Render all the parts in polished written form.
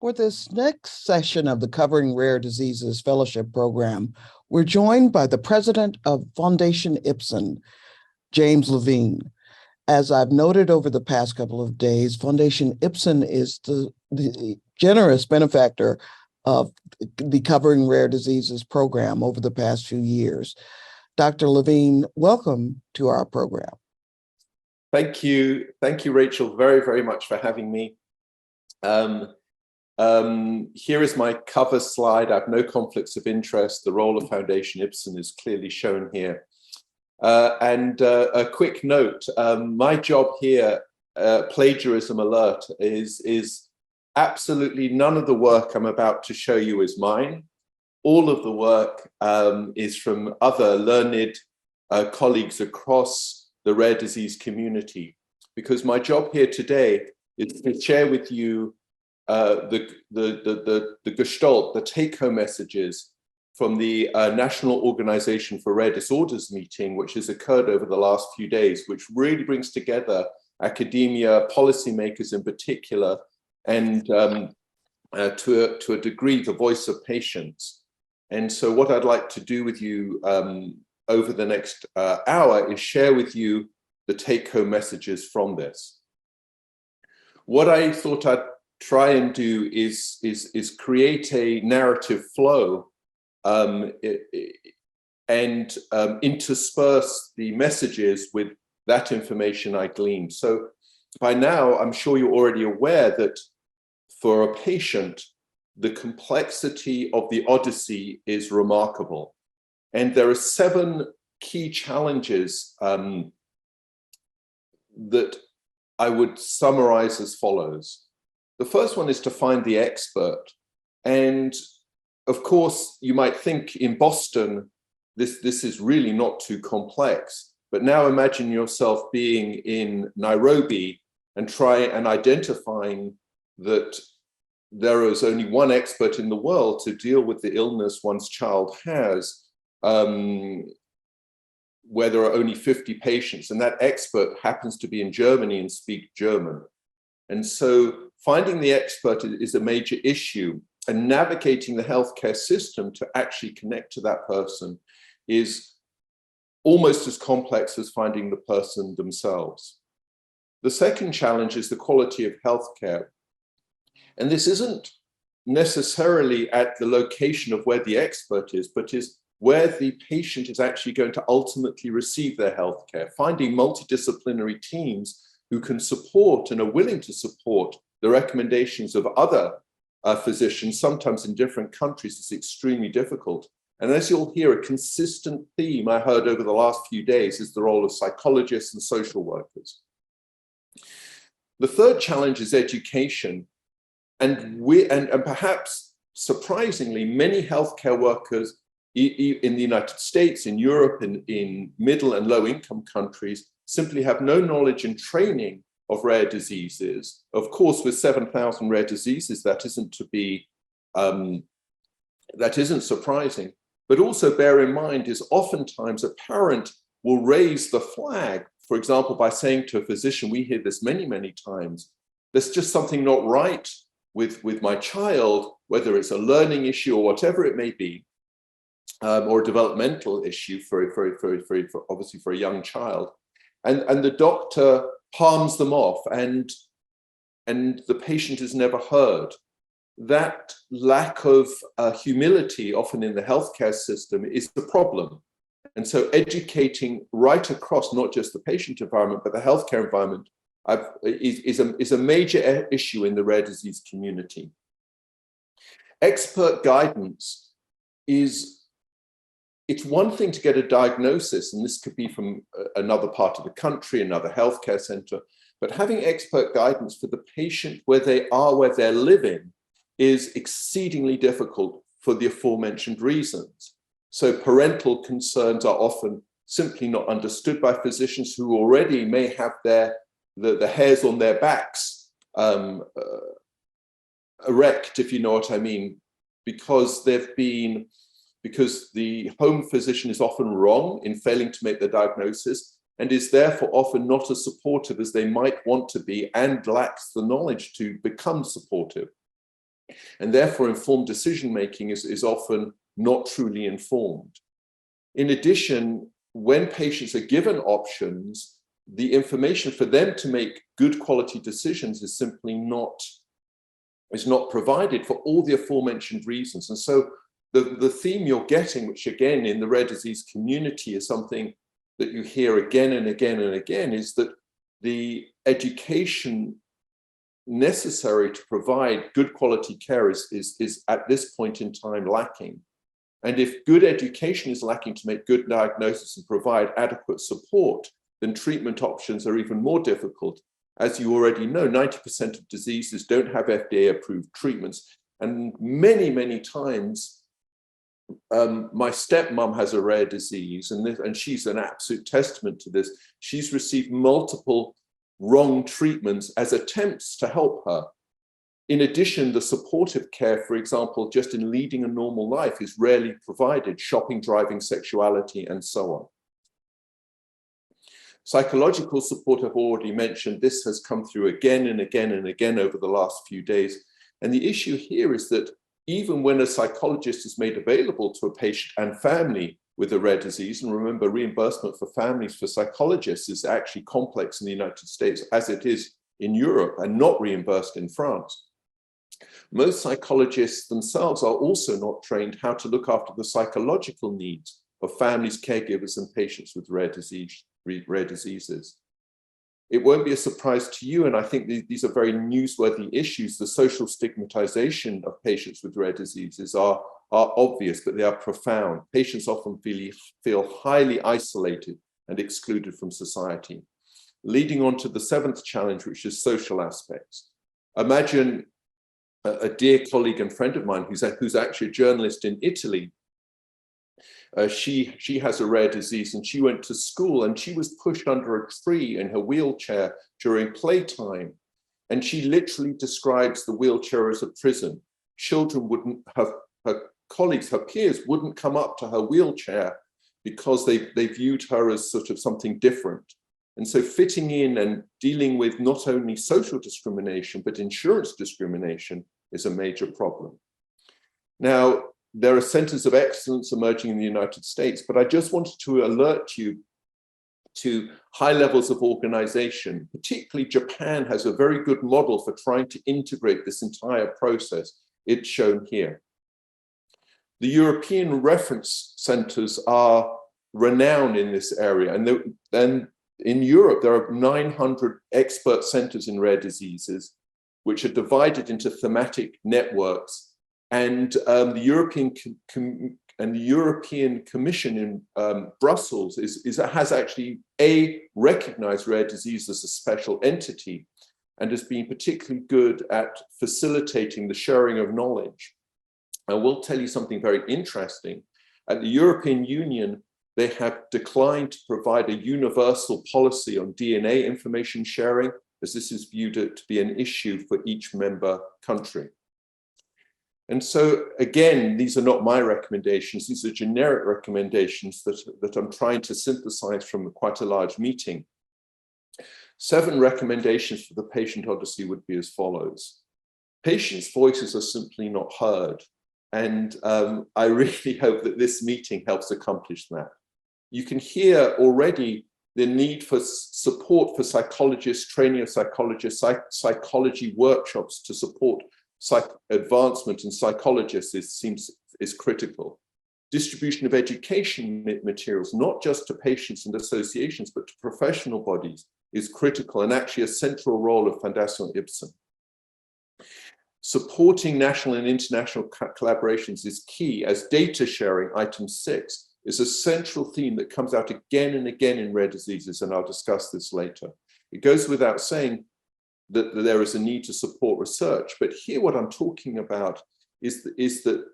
For this next session of the Covering Rare Diseases Fellowship Program, we're joined by the president of Fondation Ipsen, James Levine. As I've noted over the past couple of days, Fondation Ipsen is the generous benefactor of the Covering Rare Diseases program over the past few years. Dr. Levine, welcome to our program. Thank you, Rachel, very, very much for having me. Here is my cover slide. I have no conflicts of interest. The role of Fondation Ipsen is clearly shown here. A quick note, my job here, plagiarism alert, is absolutely none of the work I'm about to show you is mine. All of the work is from other learned colleagues across the rare disease community, because my job here today is to share with you the gestalt, the take-home messages from the National Organization for Rare Disorders meeting, which has occurred over the last few days, which really brings together academia, policymakers in particular, and to a degree, the voice of patients. And so what I'd like to do with you over the next hour is share with you the take-home messages from this. What I thought I'd try and do is create a narrative flow and intersperse the messages with that information I gleaned. So by now, I'm sure you're already aware that for a patient, the complexity of the Odyssey is remarkable. And there are 7 key challenges that I would summarize as follows. The first one is to find the expert. And of course, you might think in Boston, this is really not too complex. But now imagine yourself being in Nairobi and identifying that there is only one expert in the world to deal with the illness one's child has, where there are only 50 patients, and that expert happens to be in Germany and speak German. And so finding the expert is a major issue, and navigating the healthcare system to actually connect to that person is almost as complex as finding the person themselves. The second challenge is the quality of healthcare. And this isn't necessarily at the location of where the expert is, but is where the patient is actually going to ultimately receive their healthcare. Finding multidisciplinary teams who can support and are willing to support the recommendations of other physicians, sometimes in different countries, is extremely difficult. And as you'll hear, a consistent theme I heard over the last few days is the role of psychologists and social workers. The third challenge is education. And perhaps surprisingly, many healthcare workers in the United States, in Europe, in middle and low income countries simply have no knowledge and training of rare diseases. Of course, with 7,000 rare diseases, that isn't surprising. But also bear in mind is oftentimes a parent will raise the flag, for example, by saying to a physician, we hear this many, many times, there's just something not right with my child, whether it's a learning issue or whatever it may be, or a developmental issue for obviously for a young child. And the doctor palms them off and the patient is never heard. That lack of humility, often in the healthcare system, is the problem. And so educating right across, not just the patient environment, but the healthcare environment, is a major issue in the rare disease community. Expert guidance it's one thing to get a diagnosis, and this could be from another part of the country, another healthcare center, but having expert guidance for the patient where they are, where they're living, is exceedingly difficult for the aforementioned reasons. So parental concerns are often simply not understood by physicians who already may have the hairs on their backs erect, if you know what I mean, because the home physician is often wrong in failing to make the diagnosis and is therefore often not as supportive as they might want to be and lacks the knowledge to become supportive. And therefore, informed decision-making is often not truly informed. In addition, when patients are given options, the information for them to make good quality decisions is simply not provided for all the aforementioned reasons. And so the theme you're getting, which again in the rare disease community is something that you hear again and again and again, is that the education necessary to provide good quality care is at this point in time lacking. And if good education is lacking to make good diagnosis and provide adequate support, then treatment options are even more difficult. As you already know, 90% of diseases don't have FDA-approved treatments. And many, many times, my stepmom has a rare disease, and she's an absolute testament to this. She's received multiple wrong treatments as attempts to help her. In addition, the supportive care, for example, just in leading a normal life is rarely provided: shopping, driving, sexuality, and so on. Psychological support, I've already mentioned. This has come through again and again and again over the last few days. And the issue here is that even when a psychologist is made available to a patient and family with a rare disease, and remember, reimbursement for families for psychologists is actually complex in the United States as it is in Europe and not reimbursed in France. Most psychologists themselves are also not trained how to look after the psychological needs of families, caregivers, and patients with rare diseases. It won't be a surprise to you, and I think these are very newsworthy issues. The social stigmatization of patients with rare diseases are obvious, but they are profound. Patients often feel highly isolated and excluded from society. Leading on to the seventh challenge, which is social aspects. Imagine a dear colleague and friend of mine who's actually a journalist in Italy. She has a rare disease, and she went to school, and she was pushed under a tree in her wheelchair during playtime. And she literally describes the wheelchair as a prison. Children wouldn't have, her colleagues, her peers wouldn't come up to her wheelchair because they viewed her as sort of something different. And so fitting in and dealing with not only social discrimination, but insurance discrimination is a major problem. Now, there are centers of excellence emerging in the United States, but I just wanted to alert you to high levels of organization. Particularly Japan has a very good model for trying to integrate this entire process. It's shown here. The European reference centers are renowned in this area. And in Europe, there are 900 expert centers in rare diseases, which are divided into thematic networks. And the European Commission in Brussels has actually recognized rare disease as a special entity and has been particularly good at facilitating the sharing of knowledge. I will tell you something very interesting. At the European Union, they have declined to provide a universal policy on DNA information sharing, as this is viewed to be an issue for each member country. And so, again, these are not my recommendations. These are generic recommendations that I'm trying to synthesize from quite a large meeting. 7 recommendations for the patient odyssey would be as follows. Patients' voices are simply not heard. And I really hope that this meeting helps accomplish that. You can hear already the need for support for psychologists, training of psychologists, psychology workshops to support advancement in psychologists is critical. Distribution of education materials, not just to patients and associations, but to professional bodies, is critical and actually a central role of Fondation Ipsen. Supporting national and international collaborations is key, as data sharing, item 6, is a central theme that comes out again and again in rare diseases, and I'll discuss this later. It goes without saying that there is a need to support research, but here what I'm talking about is that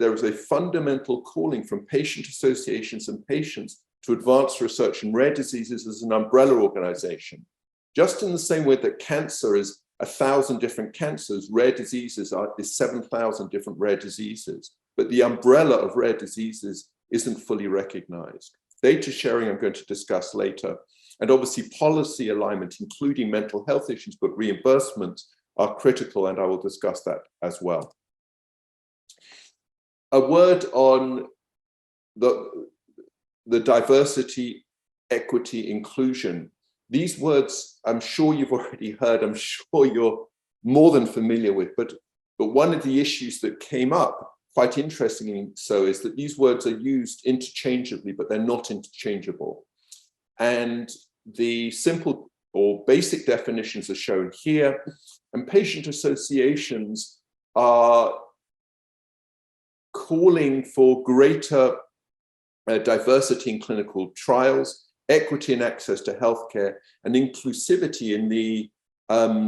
there is a fundamental calling from patient associations and patients to advance research in rare diseases as an umbrella organization. Just in the same way that cancer is 1,000 different cancers, rare diseases is 7,000 different rare diseases, but the umbrella of rare diseases isn't fully recognized. Data sharing I'm going to discuss later, and obviously policy alignment, including mental health issues, but reimbursements are critical, and I will discuss that as well. A word on the diversity, equity, inclusion. These words, I'm sure you've already heard, I'm sure you're more than familiar with, but one of the issues that came up, quite interestingly so, is that these words are used interchangeably, but they're not interchangeable. And the simple or basic definitions are shown here, and patient associations are calling for greater diversity in clinical trials, equity and access to healthcare, and inclusivity in the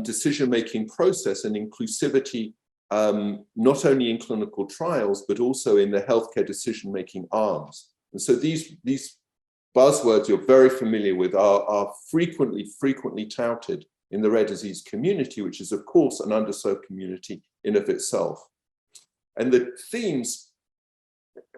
decision-making process, and inclusivity not only in clinical trials, but also in the healthcare decision-making arms. And so these buzzwords you're very familiar with are frequently touted in the rare disease community, which is of course an underserved community in of itself. And the themes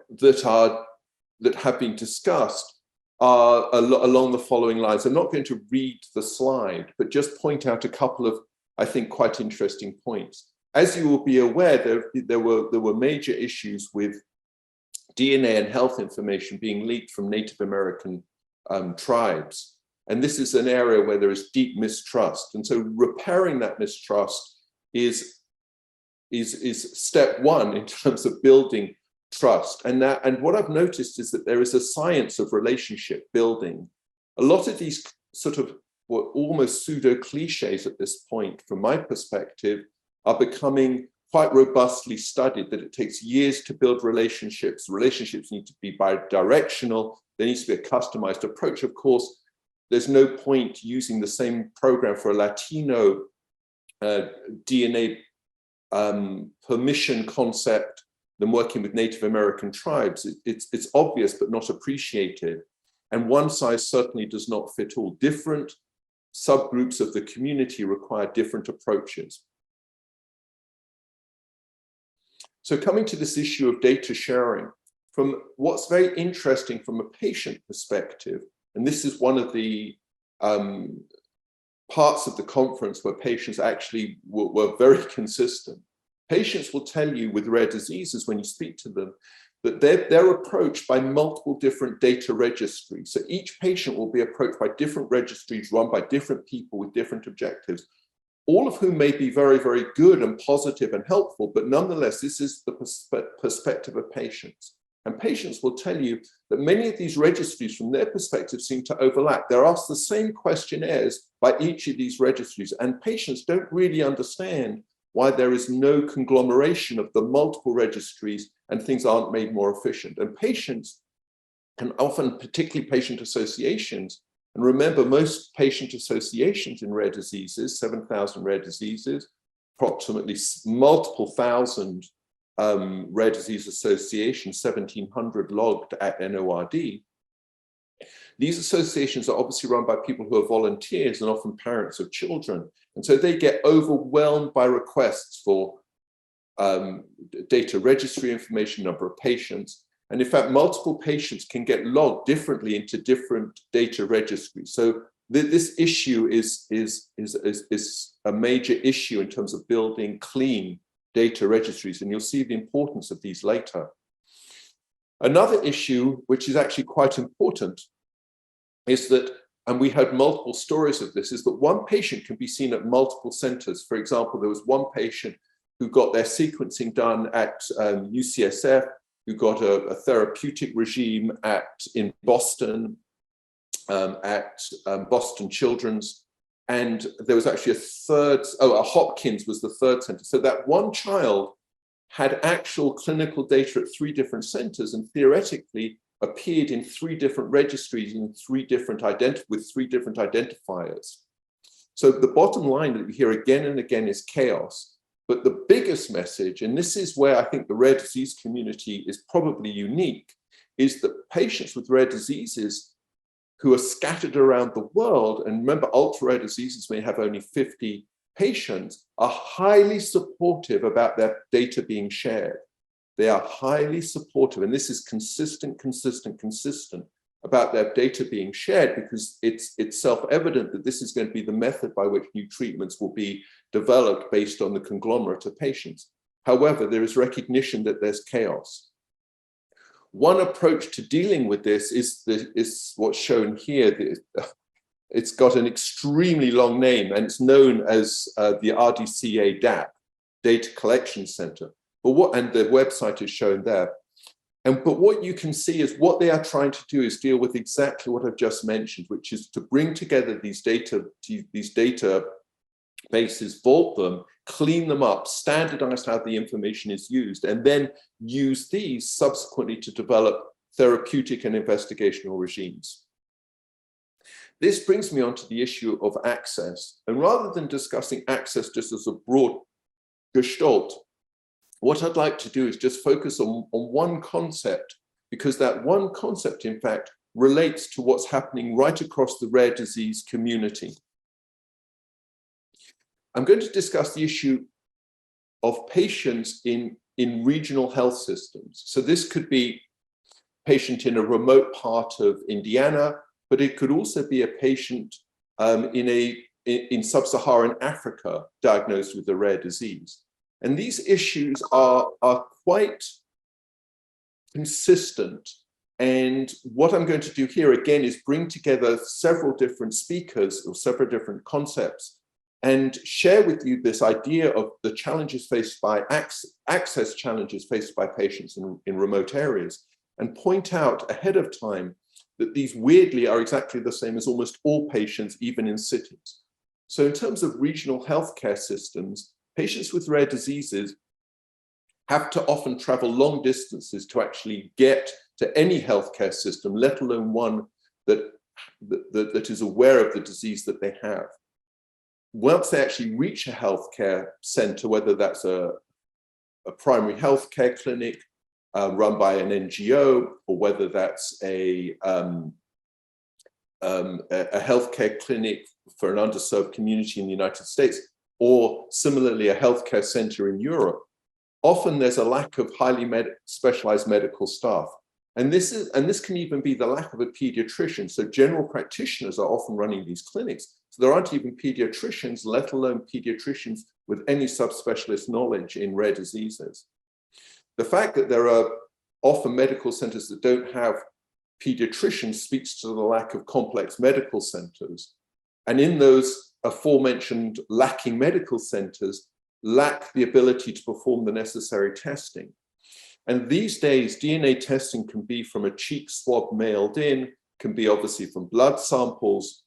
that have been discussed are along the following lines. I'm not going to read the slide, but just point out a couple of, I think, quite interesting points. As you will be aware, there were major issues with DNA and health information being leaked from Native American tribes. And this is an area where there is deep mistrust. And so repairing that mistrust is step one in terms of building trust. And what I've noticed is that there is a science of relationship building. A lot of these sort of almost pseudo cliches at this point, from my perspective, are becoming quite robustly studied, that it takes years to build relationships. Relationships need to be bi-directional. There needs to be a customized approach. Of course, there's no point using the same program for a Latino DNA permission concept than working with Native American tribes. It's obvious, but not appreciated. And one size certainly does not fit all. Different subgroups of the community require different approaches. So coming to this issue of data sharing, from what's very interesting from a patient perspective, and this is one of the parts of the conference where patients actually were very consistent. Patients will tell you with rare diseases, when you speak to them, that they're approached by multiple different data registries. So each patient will be approached by different registries run by different people with different objectives, all of whom may be very, very good and positive and helpful, but nonetheless, this is the perspective of patients. And patients will tell you that many of these registries, from their perspective, seem to overlap. They're asked the same questionnaires by each of these registries, and patients don't really understand why there is no conglomeration of the multiple registries and things aren't made more efficient. And patients, and often particularly patient associations, and remember, most patient associations in rare diseases, 7,000 rare diseases, approximately multiple thousand rare disease associations, 1,700 logged at NORD. These associations are obviously run by people who are volunteers and often parents of children. And so they get overwhelmed by requests for data registry information, number of patients. And in fact, multiple patients can get logged differently into different data registries. So this issue is a major issue in terms of building clean data registries. And you'll see the importance of these later. Another issue, which is actually quite important, is that, and we heard multiple stories of this, is that one patient can be seen at multiple centers. For example, there was one patient who got their sequencing done at UCSF, who got a therapeutic regime in Boston, at Boston Children's. And there was actually Hopkins was the third center. So that one child had actual clinical data at 3 different centers and theoretically appeared in 3 different registries in with 3 different identifiers. So the bottom line that we hear again and again is chaos. But the biggest message, and this is where I think the rare disease community is probably unique, is that patients with rare diseases who are scattered around the world, and remember, ultra-rare diseases may have only 50 patients, are highly supportive about their data being shared. They are highly supportive, and this is consistent about their data being shared, because it's self-evident that this is going to be the method by which new treatments will be developed based on the conglomerate of patients. However, there is recognition that there's chaos. One approach to dealing with this is what's shown here. It's got an extremely long name, and it's known as the RDCA DAP, Data Collection Center. And the website is shown there. But what you can see is what they are trying to do is deal with exactly what I've just mentioned, which is to bring together these data bases, vault them, clean them up, standardize how the information is used, and then use these subsequently to develop therapeutic and investigational regimes. This brings me on to the issue of access. And rather than discussing access just as a broad gestalt, what I'd like to do is just focus on one concept, because that one concept, in fact, relates to what's happening right across the rare disease community. I'm going to discuss the issue of patients in regional health systems. So this could be a patient in a remote part of Indiana, but it could also be a patient in sub-Saharan Africa diagnosed with a rare disease. And these issues are quite consistent. And what I'm going to do here again is bring together several different speakers or several different concepts and share with you this idea of the challenges faced by access challenges faced by patients in remote areas, and point out ahead of time that these weirdly are exactly the same as almost all patients, even in cities. So in terms of regional healthcare systems, patients with rare diseases have to often travel long distances to actually get to any healthcare system, let alone one that is aware of the disease that they have. Once they actually reach a healthcare center, whether that's a primary healthcare clinic run by an NGO, or whether that's a healthcare clinic for an underserved community in the United States, or similarly a healthcare center in Europe, often there's a lack of highly specialized medical staff. And this can even be the lack of a pediatrician. So general practitioners are often running these clinics. So there aren't even pediatricians, let alone pediatricians with any subspecialist knowledge in rare diseases. The fact that there are often medical centers that don't have pediatricians speaks to the lack of complex medical centers. And in those aforementioned lacking medical centers, lack the ability to perform the necessary testing. And these days, DNA testing can be from a cheek swab mailed in, can be obviously from blood samples,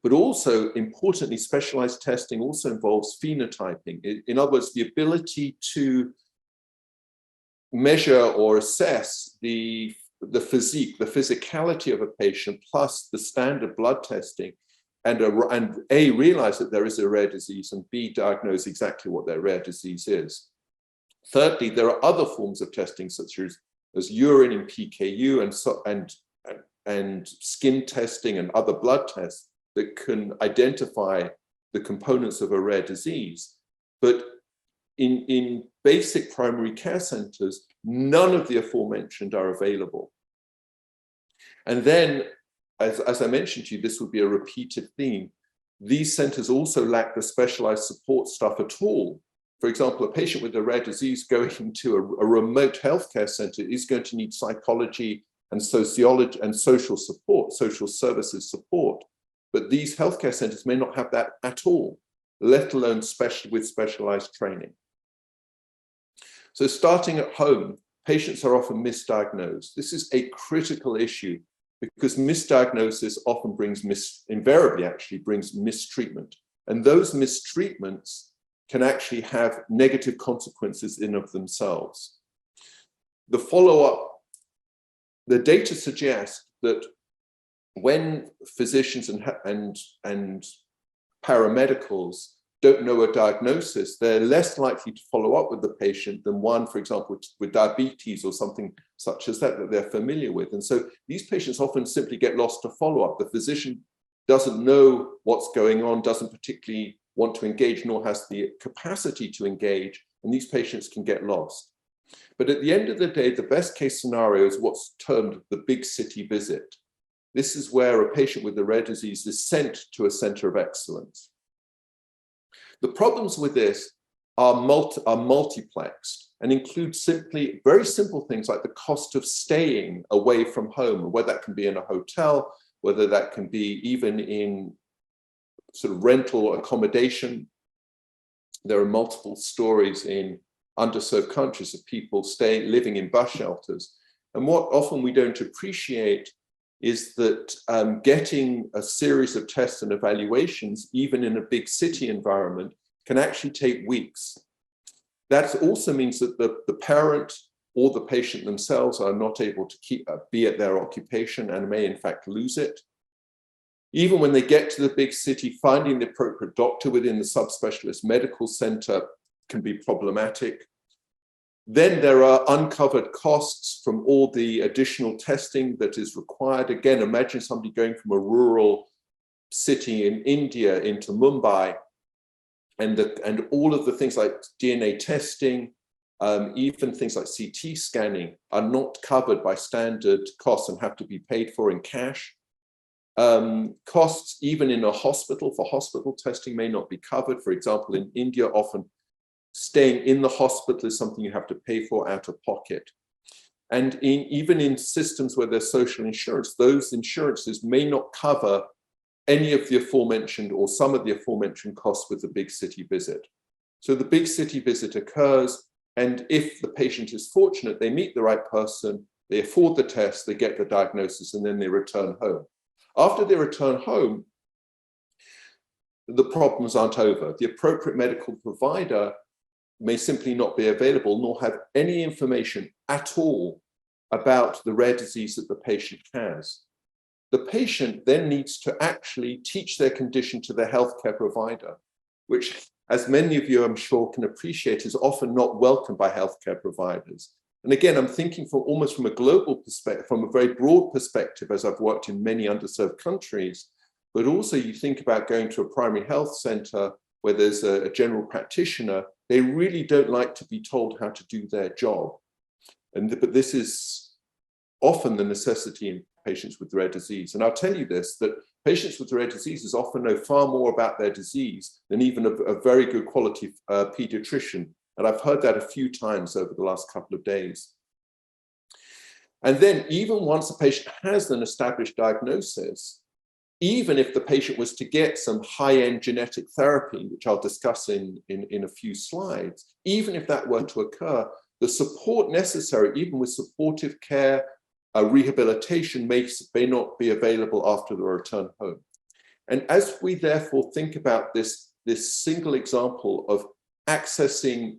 but also importantly, specialized testing also involves phenotyping. In other words, the ability to measure or assess the physique, the physicality of a patient, plus the standard blood testing, and A, realize that there is a rare disease, and B, diagnose exactly what their rare disease is. Thirdly, there are other forms of testing, such as urine and PKU and skin testing and other blood tests that can identify the components of a rare disease. But in basic primary care centers, none of the aforementioned are available. And then, as I mentioned to you, this would be a repeated theme. These centers also lack the specialized support staff at all. For example, a patient with a rare disease going into a remote healthcare center is going to need psychology and sociology and social support, social services support. But these healthcare centers may not have that at all, let alone with specialized training. So starting at home, patients are often misdiagnosed. This is a critical issue because misdiagnosis often invariably actually brings mistreatment. And those mistreatments can actually have negative consequences in of themselves. The follow-up, the data suggests that when physicians and paramedicals don't know a diagnosis, they're less likely to follow up with the patient than one, for example, with diabetes or something such as that they're familiar with. And so these patients often simply get lost to follow-up. The physician doesn't know what's going on, doesn't particularly want to engage, nor has the capacity to engage, and these patients can get lost. But at the end of the day, the best case scenario is what's termed the big city visit. This is where a patient with a rare disease is sent to a center of excellence. The problems with this are multiplexed, and include simply very simple things like the cost of staying away from home, whether that can be in a hotel, whether that can be even in sort of rental accommodation. There are multiple stories in underserved countries of people living in bus shelters. And what often we don't appreciate is that getting a series of tests and evaluations, even in a big city environment, can actually take weeks. That also means that the parent or the patient themselves are not able to be at their occupation and may in fact lose it. Even when they get to the big city, finding the appropriate doctor within the subspecialist medical center can be problematic. Then there are uncovered costs from all the additional testing that is required. Again, imagine somebody going from a rural city in India into Mumbai, and all of the things like DNA testing, even things like CT scanning are not covered by standard costs and have to be paid for in cash. Costs even in a hospital for hospital testing may not be covered. For example, in India, often staying in the hospital is something you have to pay for out of pocket. And even in systems where there's social insurance, those insurances may not cover any of the aforementioned or some of the aforementioned costs with the big city visit. So the big city visit occurs, and if the patient is fortunate, they meet the right person, they afford the test, they get the diagnosis, and then they return home. After they return home, the problems aren't over. The appropriate medical provider may simply not be available, nor have any information at all about the rare disease that the patient has. The patient then needs to actually teach their condition to the healthcare provider, which, as many of you I'm sure can appreciate, is often not welcomed by healthcare providers. And again, I'm thinking almost from a global perspective, from a very broad perspective, as I've worked in many underserved countries, but also you think about going to a primary health center where there's a general practitioner. They really don't like to be told how to do their job. But this is often the necessity in patients with rare disease. And I'll tell you this, that patients with rare diseases often know far more about their disease than even a very good quality pediatrician. And I've heard that a few times over the last couple of days. And then even once a patient has an established diagnosis, even if the patient was to get some high-end genetic therapy, which I'll discuss in a few slides, even if that were to occur, the support necessary, even with supportive care, rehabilitation may not be available after the return home. And as we therefore think about this single example of accessing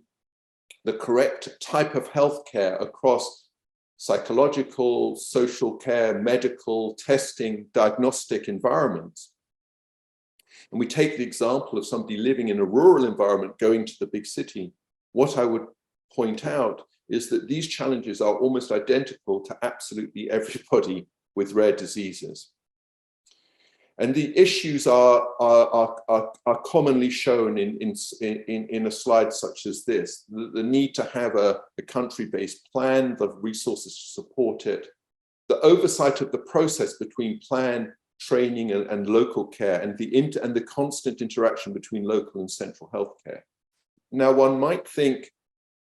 the correct type of healthcare across psychological, social care, medical, testing, diagnostic environments, and we take the example of somebody living in a rural environment going to the big city, what I would point out is that these challenges are almost identical to absolutely everybody with rare diseases. And the issues are commonly shown in a slide such as this. The need to have a country-based plan, the resources to support it, the oversight of the process between plan, training, and local care, and the constant interaction between local and central healthcare. Now, one might think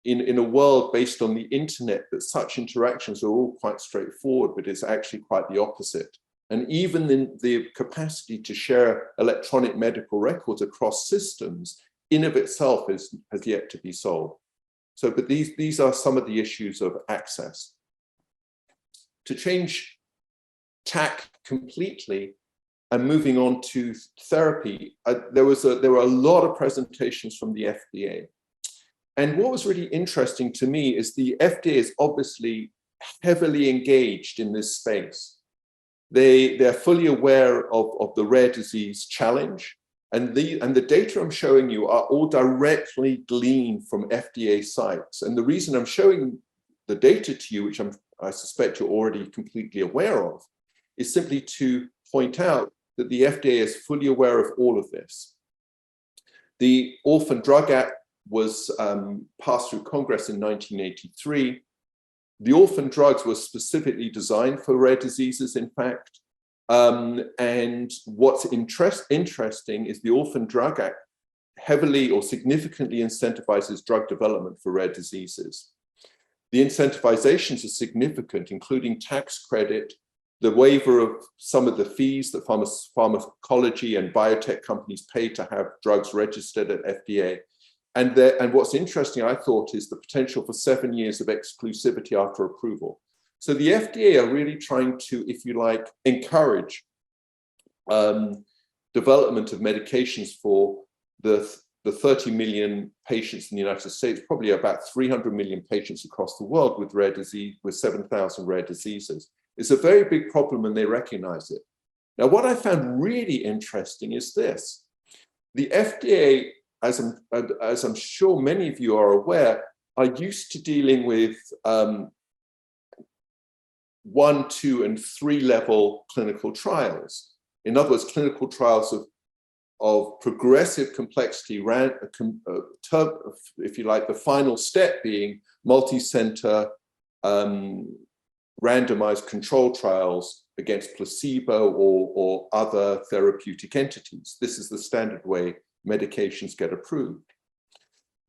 in a world based on the internet that such interactions are all quite straightforward, but it's actually quite the opposite. And even the capacity to share electronic medical records across systems in of itself has yet to be solved. So, but these are some of the issues of access. To change tack completely and moving on to therapy, there were a lot of presentations from the FDA. And what was really interesting to me is the FDA is obviously heavily engaged in this space. They're fully aware of the rare disease challenge, and the data I'm showing you are all directly gleaned from FDA sites. And the reason I'm showing the data to you, which I suspect you're already completely aware of, is simply to point out that the FDA is fully aware of all of this. The Orphan Drug Act was passed through Congress in 1983. The orphan drugs were specifically designed for rare diseases, in fact. And what's interesting is the Orphan Drug Act heavily or significantly incentivizes drug development for rare diseases. The incentivizations are significant, including tax credit, the waiver of some of the fees that pharmacology and biotech companies pay to have drugs registered at FDA. And what's interesting, I thought, is the potential for 7 years of exclusivity after approval. So the FDA are really trying to, if you like, encourage development of medications for the 30 million patients in the United States, probably about 300 million patients across the world with rare disease, with 7,000 rare diseases. It's a very big problem and they recognize it. Now, what I found really interesting is this. The FDA, as I'm sure many of you are aware, are used to dealing with 1, 2, and 3 level clinical trials. In other words, clinical trials of progressive complexity, if you like, the final step being multi-center randomized control trials against placebo or other therapeutic entities. This is the standard way medications get approved.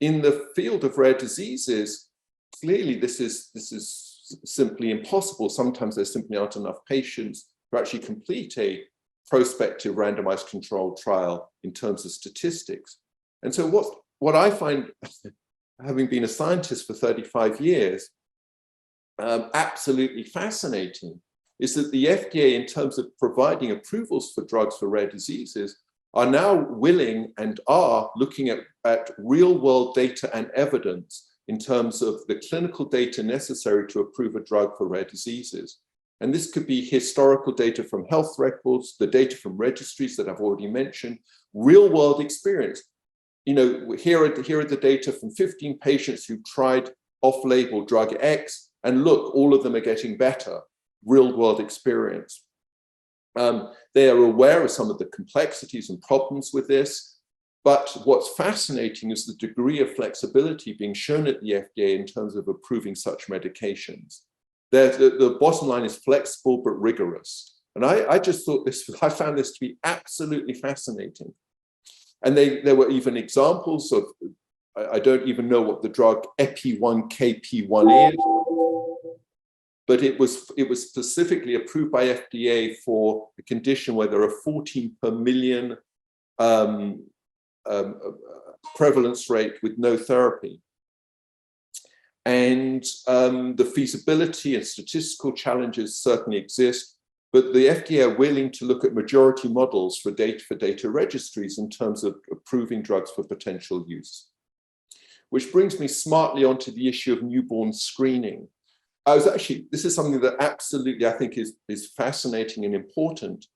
In the field of rare diseases, clearly this is simply impossible. Sometimes there simply aren't enough patients to actually complete a prospective randomized controlled trial in terms of statistics. And so what I find, having been a scientist for 35 years, absolutely fascinating, is that the FDA, in terms of providing approvals for drugs for rare diseases, are now willing and are looking at real-world data and evidence in terms of the clinical data necessary to approve a drug for rare diseases. And this could be historical data from health records, the data from registries that I've already mentioned, real-world experience. You know, here are the data from 15 patients who tried off-label drug X, and look, all of them are getting better, real-world experience. They are aware of some of the complexities and problems with this, but what's fascinating is the degree of flexibility being shown at the FDA in terms of approving such medications. The bottom line is flexible but rigorous. And I just thought I found this to be absolutely fascinating. And there were even examples of, I don't even know what the drug Epi-1-KP1 is, but it was specifically approved by FDA for a condition where there are 14 per million prevalence rate with no therapy. And the feasibility and statistical challenges certainly exist, but the FDA are willing to look at majority models for data registries in terms of approving drugs for potential use. Which brings me smartly onto the issue of newborn screening. This is something that absolutely I think is fascinating and important,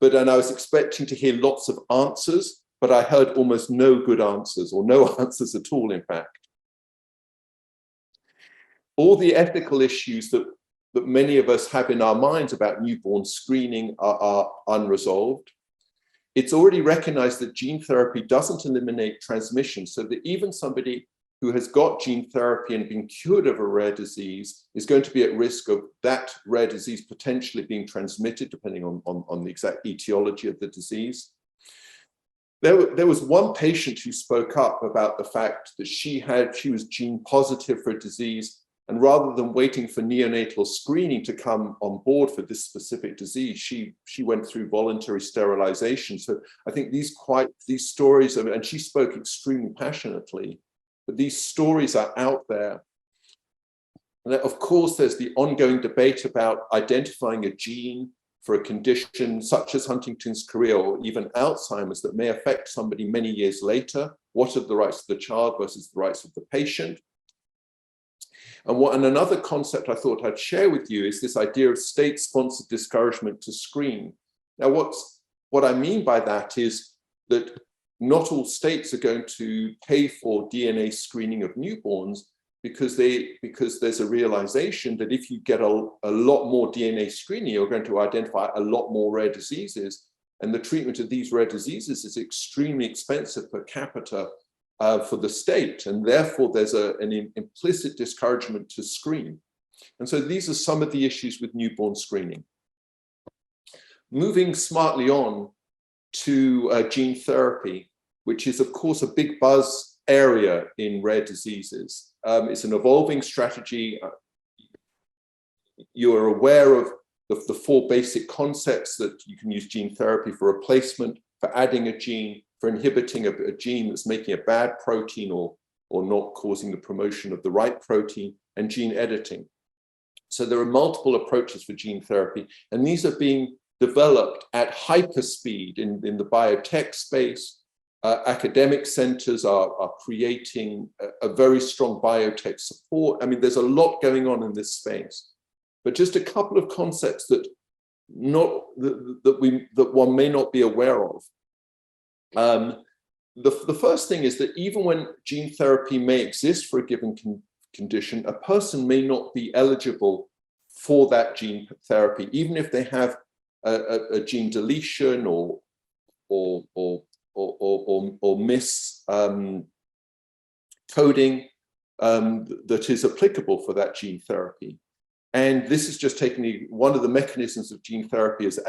and I was expecting to hear lots of answers, but I heard almost no good answers, or no answers at all, in fact. All the ethical issues that many of us have in our minds about newborn screening are unresolved. It's already recognized that gene therapy doesn't eliminate transmission, so that even somebody who has got gene therapy and been cured of a rare disease is going to be at risk of that rare disease potentially being transmitted, depending on the exact etiology of the disease. There was one patient who spoke up about the fact that she was gene positive for a disease, and rather than waiting for neonatal screening to come on board for this specific disease, she went through voluntary sterilization. So I think these stories, and she spoke extremely passionately, but these stories are out there. And of course, there's the ongoing debate about identifying a gene for a condition such as Huntington's chorea or even Alzheimer's that may affect somebody many years later. What are the rights of the child versus the rights of the patient? And another concept I thought I'd share with you is this idea of state-sponsored discouragement to screen. Now, what I mean by that is that not all states are going to pay for DNA screening of newborns because there's a realization that if you get a lot more DNA screening, you're going to identify a lot more rare diseases. And the treatment of these rare diseases is extremely expensive per capita for the state, and therefore there's an implicit discouragement to screen. And so these are some of the issues with newborn screening. Moving smartly on to gene therapy. which is, of course, a big buzz area in rare diseases. It's an evolving strategy. You are aware of the four basic concepts that you can use gene therapy for replacement, for adding a gene, for inhibiting a gene that's making a bad protein or not causing the promotion of the right protein, and gene editing. So there are multiple approaches for gene therapy, and these are being developed at hyperspeed in the biotech space. Academic centers are creating a very strong biotech support. I mean, there's a lot going on in this space, but just a couple of concepts that one may not be aware of. The first thing is that even when gene therapy may exist for a given condition, a person may not be eligible for that gene therapy, even if they have a gene deletion or miss coding that is applicable for that gene therapy. And this is just taking one of the mechanisms of gene therapy as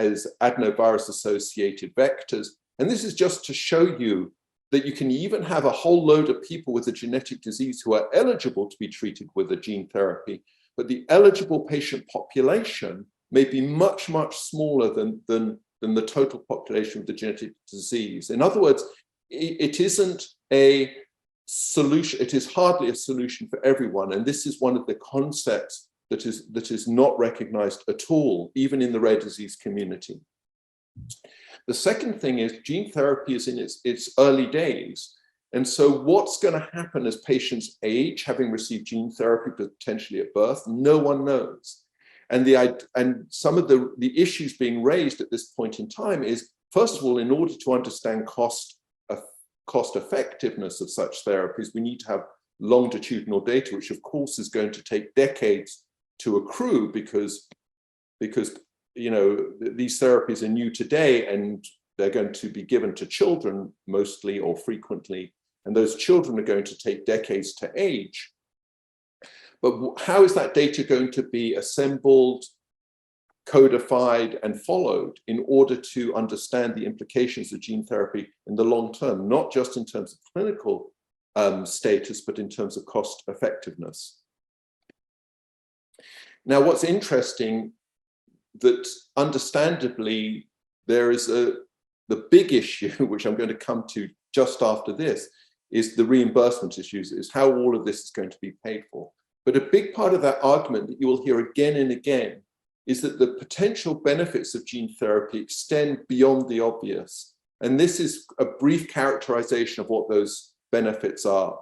adenovirus-associated vectors. And this is just to show you that you can even have a whole load of people with a genetic disease who are eligible to be treated with a gene therapy, but the eligible patient population may be much, much smaller than the total population of the genetic disease. In other words, it isn't a solution, it is hardly a solution for everyone. And this is one of the concepts that is not recognized at all, even in the rare disease community. The second thing is gene therapy is in its early days. And so what's going to happen as patients age, having received gene therapy potentially at birth, no one knows. And some of the issues being raised at this point in time is, first of all, in order to understand cost effectiveness of such therapies, we need to have longitudinal data, which of course is going to take decades to accrue because you know, these therapies are new today and they're going to be given to children mostly or frequently, and those children are going to take decades to age. But how is that data going to be assembled, codified, and followed in order to understand the implications of gene therapy in the long term, not just in terms of clinical status, but in terms of cost effectiveness? Now, what's interesting, that understandably there is the big issue, which I'm going to come to just after this, is the reimbursement issues, is how all of this is going to be paid for. But a big part of that argument that you will hear again and again is that the potential benefits of gene therapy extend beyond the obvious. And this is a brief characterization of what those benefits are.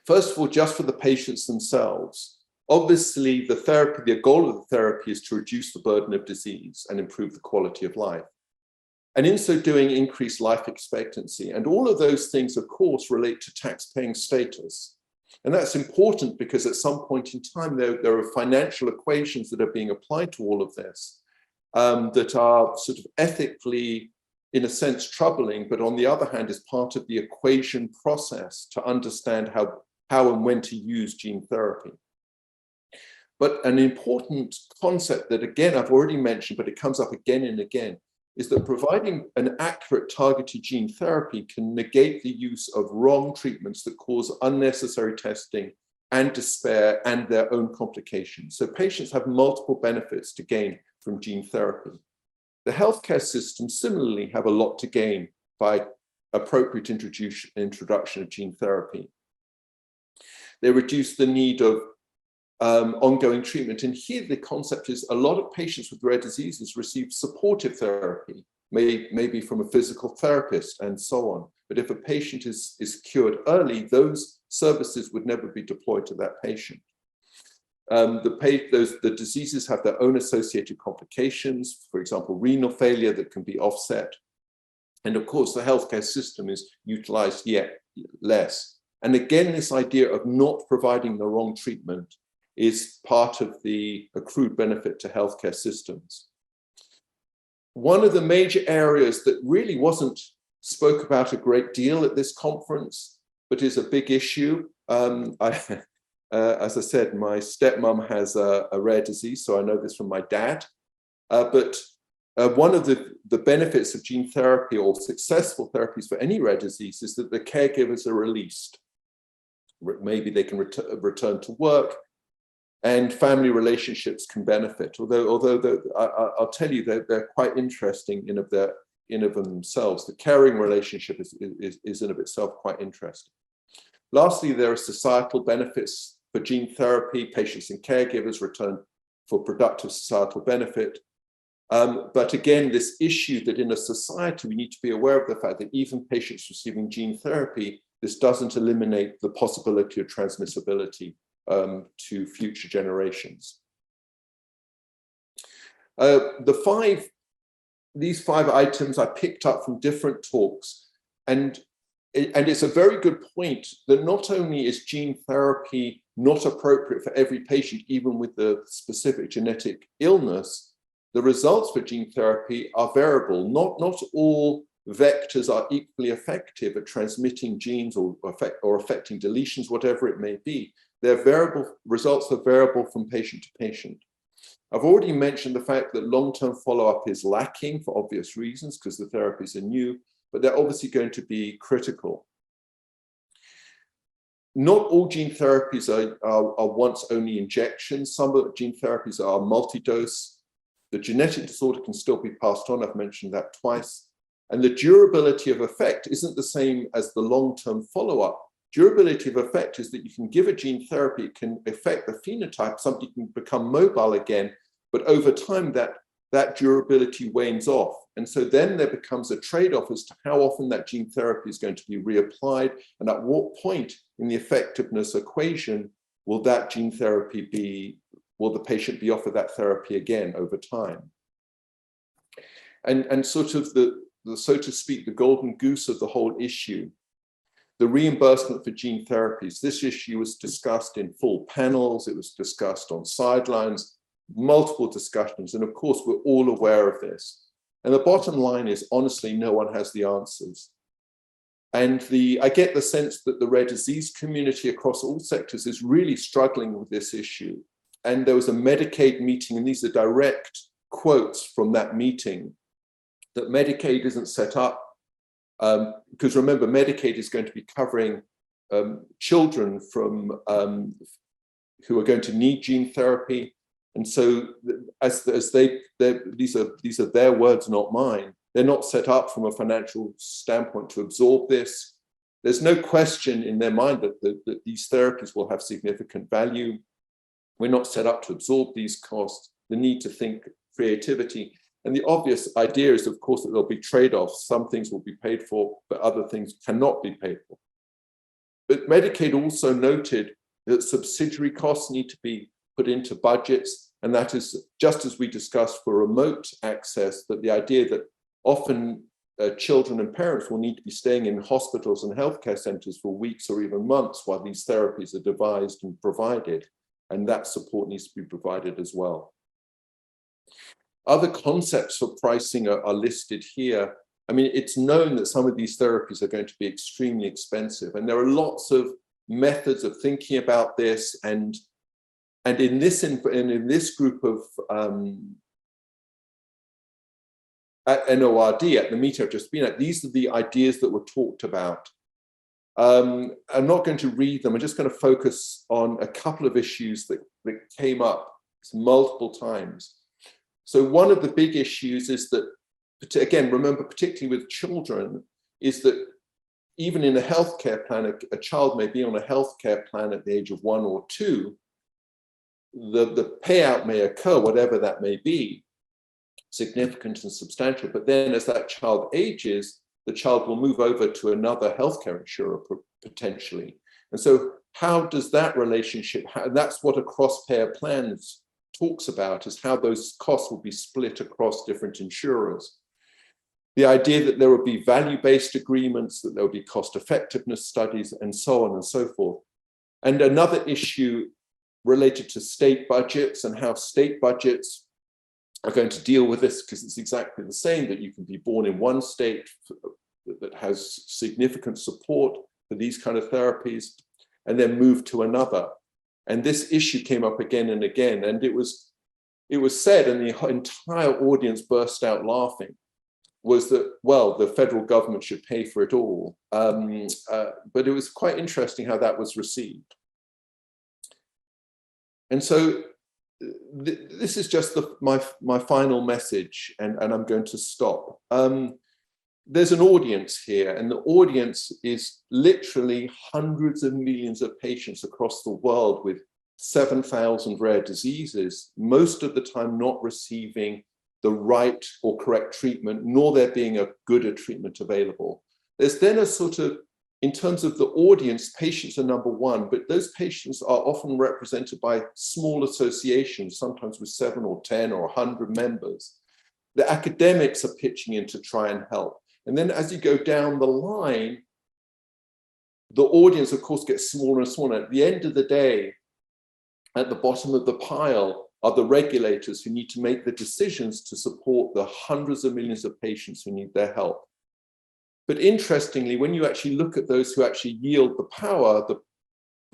First of all, just for the patients themselves, obviously the goal of the therapy is to reduce the burden of disease and improve the quality of life. And in so doing, increase life expectancy. And all of those things, of course, relate to tax-paying status. And that's important because at some point in time, there are financial equations that are being applied to all of this that are sort of ethically, in a sense, troubling, but on the other hand, is part of the equation process to understand how and when to use gene therapy. But an important concept that, again, I've already mentioned, but it comes up again and again, is that providing an accurate targeted gene therapy can negate the use of wrong treatments that cause unnecessary testing and despair and their own complications. So patients have multiple benefits to gain from gene therapy. The healthcare system similarly have a lot to gain by appropriate introduction of gene therapy. They reduce the need of ongoing treatment. And here the concept is a lot of patients with rare diseases receive supportive therapy, maybe from a physical therapist and so on. But if a patient is cured early, those services would never be deployed to that patient. The diseases have their own associated complications, for example, renal failure that can be offset. And of course, the healthcare system is utilized yet less. And again, this idea of not providing the wrong treatment is part of the accrued benefit to healthcare systems. One of the major areas that really wasn't spoke about a great deal at this conference, but is a big issue. As I said, my stepmom has a rare disease, so I know this from my dad. But One of the benefits of gene therapy or successful therapies for any rare disease is that the caregivers are released. Maybe they can return to work, and family relationships can benefit. Although I'll tell you that they're quite interesting in of themselves. The caring relationship is in of itself quite interesting. Lastly, there are societal benefits for gene therapy. Patients and caregivers return for productive societal benefit. But again, this issue that in a society, we need to be aware of the fact that even patients receiving gene therapy, this doesn't eliminate the possibility of transmissibility to future generations. These five items I picked up from different talks, and it's a very good point that not only is gene therapy not appropriate for every patient, even with the specific genetic illness, the results for gene therapy are variable. Not all vectors are equally effective at transmitting genes or affecting deletions, whatever it may be. Their variable results are variable from patient to patient. I've already mentioned the fact that long-term follow-up is lacking for obvious reasons because the therapies are new, but they're obviously going to be critical. Not all gene therapies are once-only injections. Some of the gene therapies are multi-dose. The genetic disorder can still be passed on. I've mentioned that twice. And the durability of effect isn't the same as the long-term follow-up. Durability of effect is that you can give a gene therapy, it can affect the phenotype, somebody can become mobile again, but over time that durability wanes off. And so then there becomes a trade-off as to how often that gene therapy is going to be reapplied, and at what point in the effectiveness equation will that gene therapy will the patient be offered that therapy again over time? And sort of so to speak, the golden goose of the whole issue, the reimbursement for gene therapies. This issue was discussed in full panels, it was discussed on sidelines, multiple discussions, and of course we're all aware of this. And the bottom line is, honestly, no one has the answers. And I get the sense that the rare disease community across all sectors is really struggling with this issue. And there was a Medicaid meeting, and these are direct quotes from that meeting, that Medicaid isn't set up, because remember, Medicaid is going to be covering children from who are going to need gene therapy. And so these are their words, not mine. They're not set up from a financial standpoint to absorb this. There's no question in their mind that these therapies will have significant value. We're not set up to absorb these costs, the need to think creativity. And the obvious idea is, of course, that there'll be trade-offs. Some things will be paid for, but other things cannot be paid for. But Medicaid also noted that subsidiary costs need to be put into budgets. And that is, just as we discussed for remote access, that the idea that often children and parents will need to be staying in hospitals and healthcare centers for weeks or even months while these therapies are devised and provided. And that support needs to be provided as well. Other concepts for pricing are listed here. I mean, it's known that some of these therapies are going to be extremely expensive, and there are lots of methods of thinking about this. And in this group of at NORD, at the meeting I've just been at, these are the ideas that were talked about. I'm not going to read them. I'm just going to focus on a couple of issues that came up multiple times. So one of the big issues is that, again, remember, particularly with children, is that even in a healthcare plan, a child may be on a healthcare plan at the age of 1 or 2. The payout may occur, whatever that may be, significant and substantial. But then as that child ages, the child will move over to another healthcare insurer potentially. And so how does that relationship, that's what a cross-payer plan talks about, is how those costs will be split across different insurers. The idea that there will be value-based agreements, that there will be cost-effectiveness studies, and so on and so forth. And another issue related to state budgets and how state budgets are going to deal with this, because it's exactly the same, that you can be born in one state that has significant support for these kind of therapies and then move to another. And this issue came up again and again, and it was it was said, and the entire audience burst out laughing, was that, well, the federal government should pay for it all. But it was quite interesting how that was received. And so this is just my final message, and I'm going to stop. There's an audience here, and the audience is literally hundreds of millions of patients across the world with 7,000 rare diseases, most of the time not receiving the right or correct treatment, nor there being a good treatment available. There's then a sort of, in terms of the audience, patients are number one, but those patients are often represented by small associations, sometimes with 7 or 10 or 100 members. The academics are pitching in to try and help. And then as you go down the line, the audience, of course, gets smaller and smaller. At the end of the day, at the bottom of the pile are the regulators who need to make the decisions to support the hundreds of millions of patients who need their help. But interestingly, when you actually look at those who actually yield the power,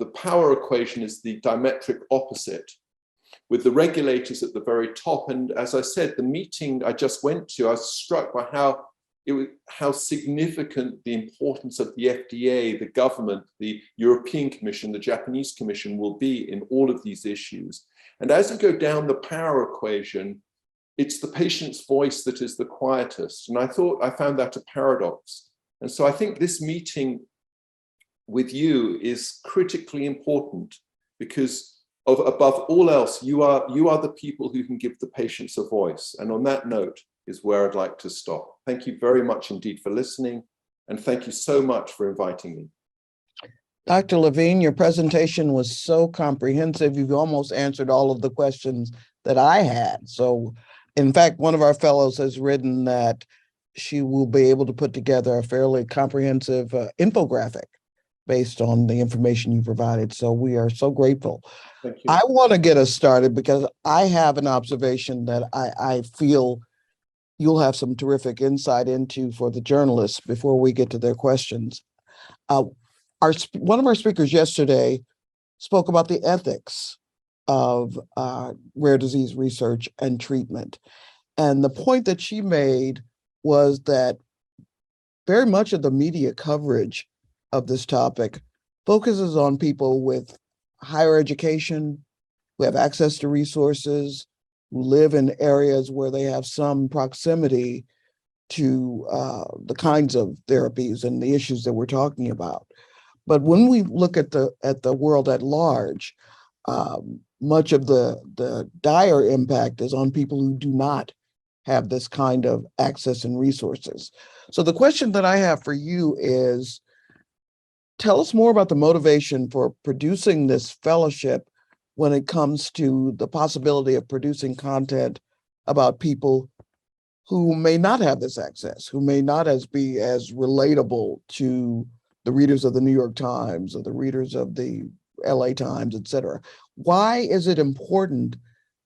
the power equation is the diametric opposite, with the regulators at the very top. And as I said, the meeting I just went to, I was struck by how significant the importance of the FDA, the government, the European Commission, the Japanese Commission will be in all of these issues. And as you go down the power equation, it's the patient's voice that is the quietest. And I found that a paradox. And so I think this meeting with you is critically important, because above all else, you are the people who can give the patients a voice. And on that note is where I'd like to stop. Thank you very much indeed for listening. And thank you so much for inviting me. Dr. Levine, your presentation was so comprehensive. You've almost answered all of the questions that I had. So, in fact, one of our fellows has written that she will be able to put together a fairly comprehensive infographic based on the information you provided. So we are so grateful. Thank you. I want to get us started because I have an observation that I feel you'll have some terrific insight into for the journalists before we get to their questions. One of our speakers yesterday spoke about the ethics of rare disease research and treatment. And the point that she made was that very much of the media coverage of this topic focuses on people with higher education, who have access to resources, who live in areas where they have some proximity to the kinds of therapies and the issues that we're talking about. But when we look at the world at large, much of the dire impact is on people who do not have this kind of access and resources. So the question that I have for you is, tell us more about the motivation for producing this fellowship when it comes to the possibility of producing content about people who may not have this access, who may not be as relatable to the readers of the New York Times or the readers of the LA Times, et cetera. Why is it important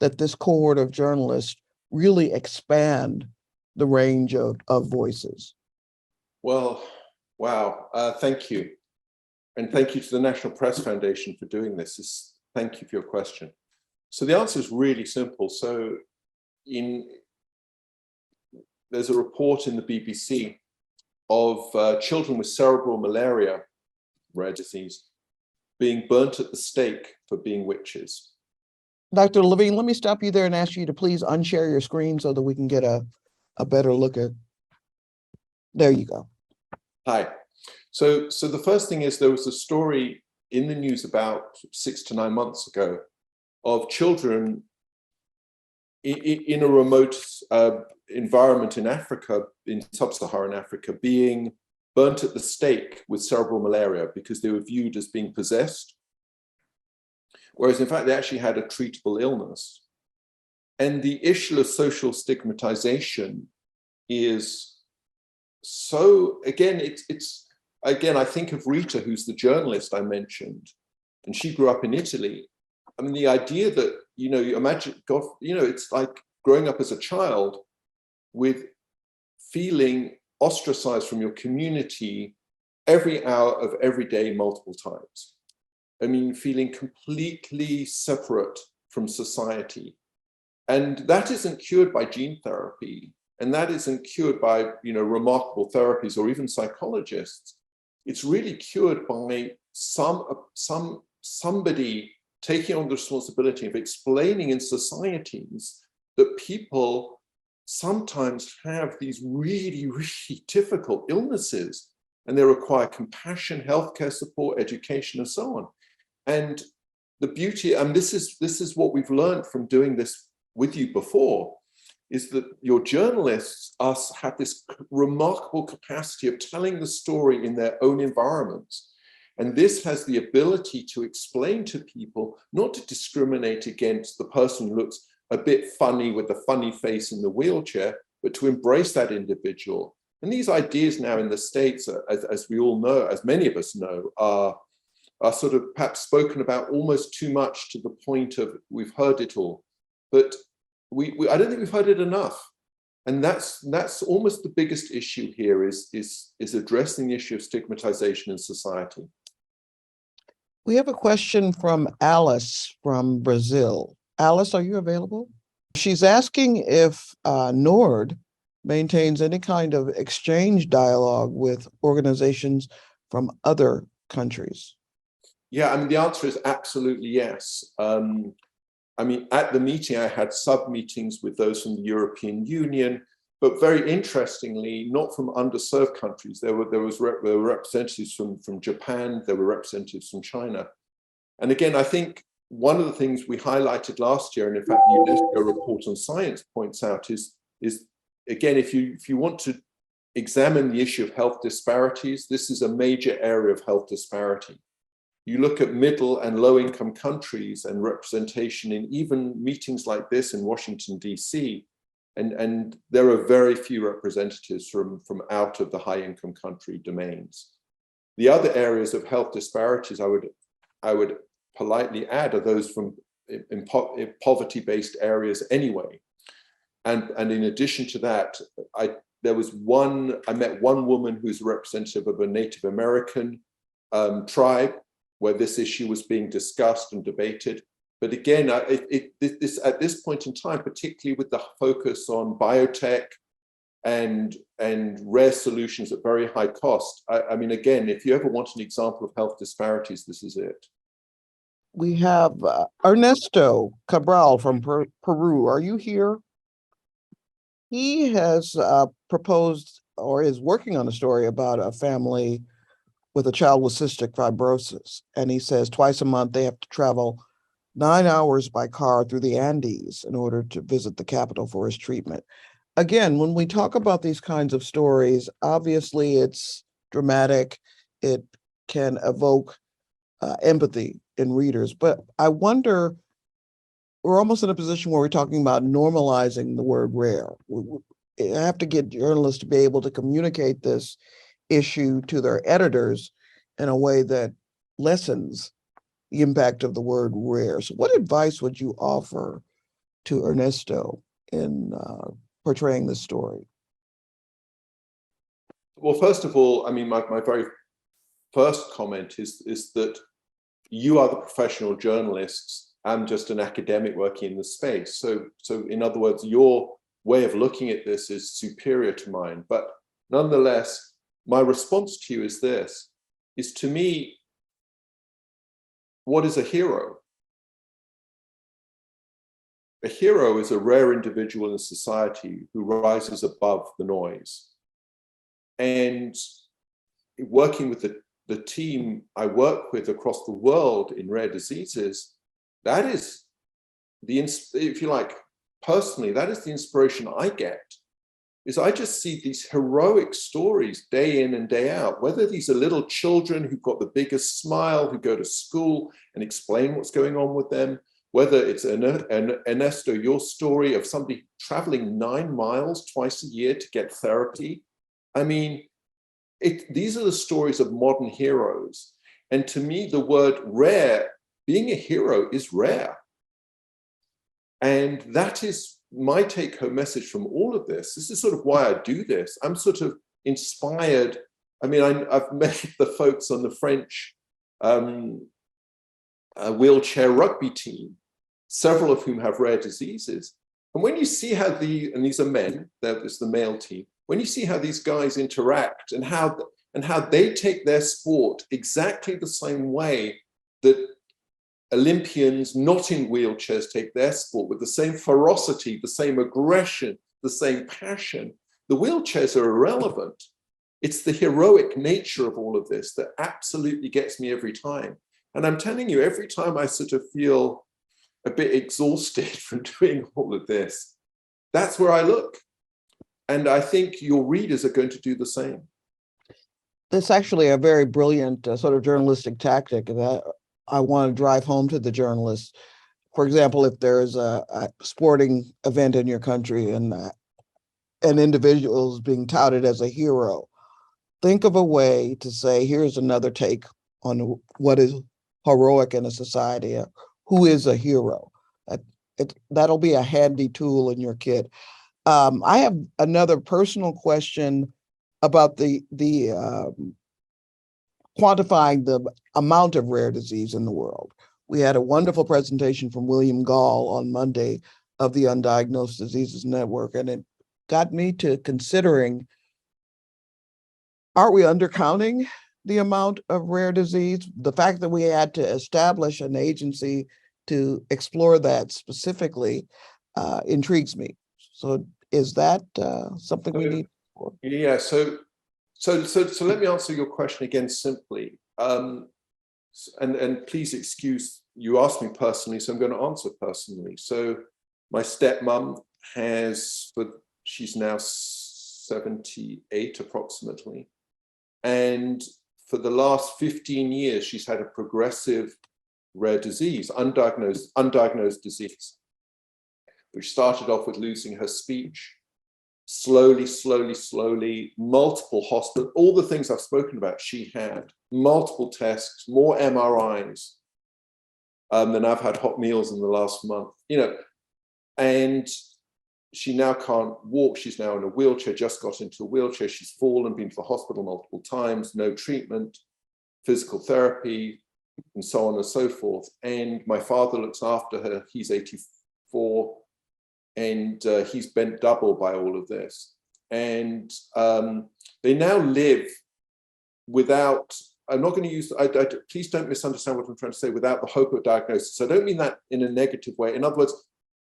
that this cohort of journalists really expand the range of voices? Well, wow, thank you. And thank you to the National Press Foundation for doing this. Thank you for your question. So the answer is really simple. So there's a report in the BBC of children with cerebral malaria, rare disease, being burnt at the stake for being witches. Dr. Levine, let me stop you there and ask you to please unshare your screen so that we can get a better look at. There you go. Hi. So the first thing is, there was a story in the news about 6 to 9 months ago of children in a remote environment in Africa, in sub-Saharan Africa, being burnt at the stake with cerebral malaria because they were viewed as being possessed, whereas in fact they actually had a treatable illness. And the issue of social stigmatization is so, again, again, I think of Rita, who's the journalist I mentioned, and she grew up in Italy. I mean, the idea that, you imagine, God, it's like growing up as a child with feeling ostracized from your community every hour of every day, multiple times. I mean, feeling completely separate from society. And that isn't cured by gene therapy. And that isn't cured by, remarkable therapies or even psychologists. It's really cured by somebody taking on the responsibility of explaining in societies that people sometimes have these really, really difficult illnesses, and they require compassion, healthcare support, education, and so on. And the beauty, and this is what we've learned from doing this with you before, is that your journalists have this remarkable capacity of telling the story in their own environments. And this has the ability to explain to people, not to discriminate against the person who looks a bit funny with the funny face in the wheelchair, but to embrace that individual. And these ideas now in the States, as we all know, as many of us know, are sort of perhaps spoken about almost too much, to the point of we've heard it all. But I don't think we've heard it enough. And that's almost the biggest issue here, is addressing the issue of stigmatization in society. We have a question from Alice from Brazil. Alice, are you available? She's asking if NORD maintains any kind of exchange dialogue with organizations from other countries. Yeah, the answer is absolutely yes. At the meeting, I had sub-meetings with those from the European Union, but very interestingly, not from underserved countries. There were representatives from Japan, there were representatives from China. And again, I think one of the things we highlighted last year, and in fact, the UNESCO report on science points out, is again, if you want to examine the issue of health disparities, this is a major area of health disparity. You look at middle and low income countries and representation in even meetings like this in Washington, DC, and there are very few representatives from out of the high income country domains. The other areas of health disparities I would politely add are those from in poverty-based areas anyway. And in addition to that, I met one woman who's a representative of a Native American tribe, where this issue was being discussed and debated. But again, at this point in time, particularly with the focus on biotech and rare solutions at very high cost, again, if you ever want an example of health disparities, this is it. We have Ernesto Cabral from Peru. Are you here? He has proposed, or is working on a story about a family with a child with cystic fibrosis. And he says twice a month they have to travel 9 hours by car through the Andes in order to visit the capital for his treatment. Again, when we talk about these kinds of stories, obviously it's dramatic. It can evoke empathy in readers. But I wonder, we're almost in a position where we're talking about normalizing the word rare. I have to get journalists to be able to communicate this issue to their editors in a way that lessens the impact of the word rare. So what advice would you offer to Ernesto in portraying this story? Well, first of all, my very first comment is that you are the professional journalists. I'm just an academic working in the space. So in other words, your way of looking at this is superior to mine. But nonetheless, my response to you is this, is to me, what is a hero? A hero is a rare individual in society who rises above the noise. And working with the team I work with across the world in rare diseases, that is if you like, personally, that is the inspiration I get, is I just see these heroic stories day in and day out, whether these are little children who've got the biggest smile, who go to school and explain what's going on with them, whether it's Ernesto, your story of somebody traveling 9 miles twice a year to get therapy. These are the stories of modern heroes. And to me, the word rare, being a hero is rare. And that is my take-home message from all of this. This is sort of why I do this. I'm sort of inspired. I've met the folks on the French wheelchair rugby team, several of whom have rare diseases. And when you see how and these are men, it's the male team, when you see how these guys interact and how they take their sport exactly the same way that Olympians not in wheelchairs take their sport, with the same ferocity, the same aggression, the same passion, the wheelchairs are irrelevant. It's the heroic nature of all of this that absolutely gets me every time. And I'm telling you, every time I sort of feel a bit exhausted from doing all of this, that's where I look. And I think your readers are going to do the same. That's actually a very brilliant sort of journalistic tactic that I want to drive home to the journalists. For example, if there's a sporting event in your country and an individual is being touted as a hero, think of a way to say, here's another take on what is heroic in a society, who is a hero. That'll be a handy tool in your kit. I have another personal question about the quantifying the amount of rare disease in the world. We had a wonderful presentation from William Gall on Monday of the Undiagnosed Diseases Network, and it got me to considering, aren't we undercounting the amount of rare disease? The fact that we had to establish an agency to explore that specifically intrigues me. So is that something we need? Yeah, so let me answer your question again simply. And please excuse, you asked me personally, so I'm going to answer personally. So my stepmom she's now 78 approximately. And for the last 15 years, she's had a progressive rare disease, undiagnosed disease, which started off with losing her speech. Slowly, multiple hospitals, all the things I've spoken about, she had multiple tests, more MRIs than I've had hot meals in the last month, and she now can't walk. She's now in a wheelchair, just got into a wheelchair. She's fallen, been to the hospital multiple times, no treatment, physical therapy, and so on and so forth. And my father looks after her. He's 84. And he's bent double by all of this. And they now live without, I'm not going to use, please don't misunderstand what I'm trying to say, without the hope of diagnosis. I don't mean that in a negative way. In other words,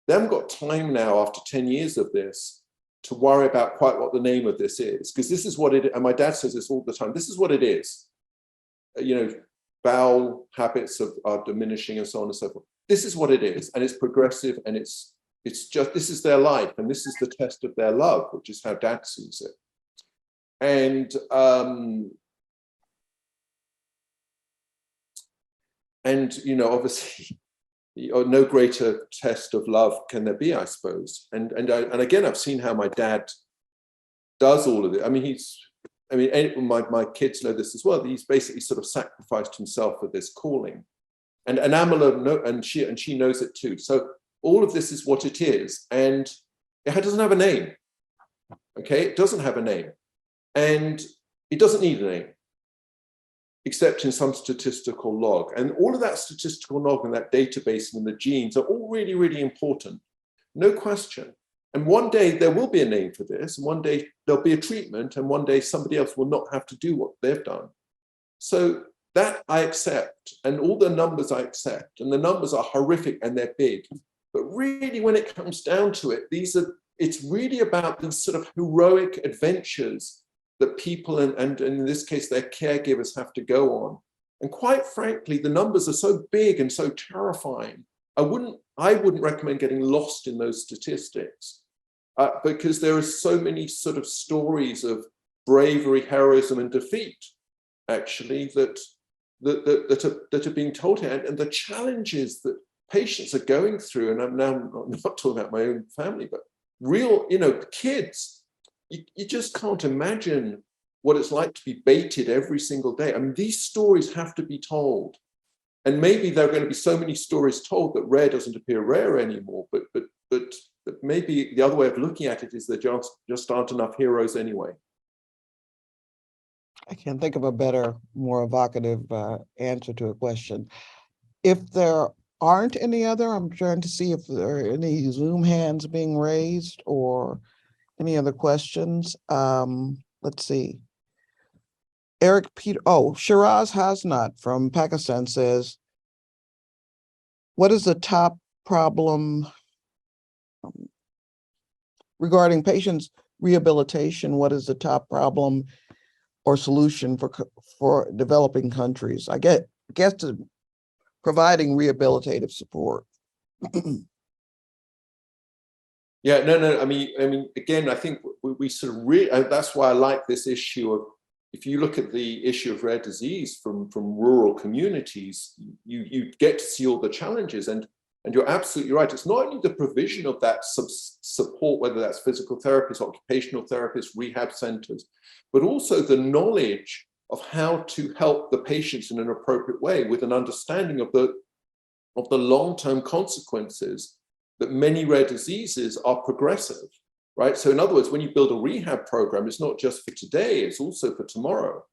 they haven't got time now after 10 years of this to worry about quite what the name of this is, because this is what it is. And my dad says this all the time. This is what it is. Bowel habits are diminishing and so on and so forth. This is what it is. And it's progressive, and it's just, this is their life, and this is the test of their love, which is how Dad sees it. And obviously, no greater test of love can there be, I suppose. And again, I've seen how my dad does all of it. My kids know this as well. He's basically sort of sacrificed himself for this calling, and Amala, and she knows it too. So all of this is what it is, and it doesn't have a name. Okay, it doesn't have a name, and it doesn't need a name, except in some statistical log. And all of that statistical log and that database and the genes are all really, really important, no question. And one day there will be a name for this, and one day there'll be a treatment, and one day somebody else will not have to do what they've done. So that I accept, and all the numbers I accept, and the numbers are horrific and they're big. But really, when it comes down to it, it's really about these sort of heroic adventures that people, and in this case, their caregivers have to go on. And quite frankly, the numbers are so big and so terrifying. I wouldn't recommend getting lost in those statistics because there are so many sort of stories of bravery, heroism, and defeat, actually, that are being told here, and the challenges that patients are going through. And I'm now not talking about my own family, but real, kids. You just can't imagine what it's like to be baited every single day. I mean, these stories have to be told. And maybe there are going to be so many stories told that rare doesn't appear rare anymore. But maybe the other way of looking at it is there just aren't enough heroes anyway. I can't think of a better, more evocative answer to a question. If there aren't any other, I'm trying to see if there are any Zoom hands being raised or any other questions. Let's see. Shiraz Hasnat from Pakistan says, what is the top problem regarding patients' rehabilitation? What is the top problem or solution for developing countries? I guess to providing rehabilitative support. Yeah, no. I mean, again, I think we sort of really, that's why I like this issue of, if you look at the issue of rare disease from rural communities, you get to see all the challenges, and you're absolutely right. It's not only the provision of that support, whether that's physical therapists, occupational therapists, rehab centers, but also the knowledge of how to help the patients in an appropriate way, with an understanding of the long-term consequences, that many rare diseases are progressive, right? So in other words, when you build a rehab program, it's not just for today, it's also for tomorrow.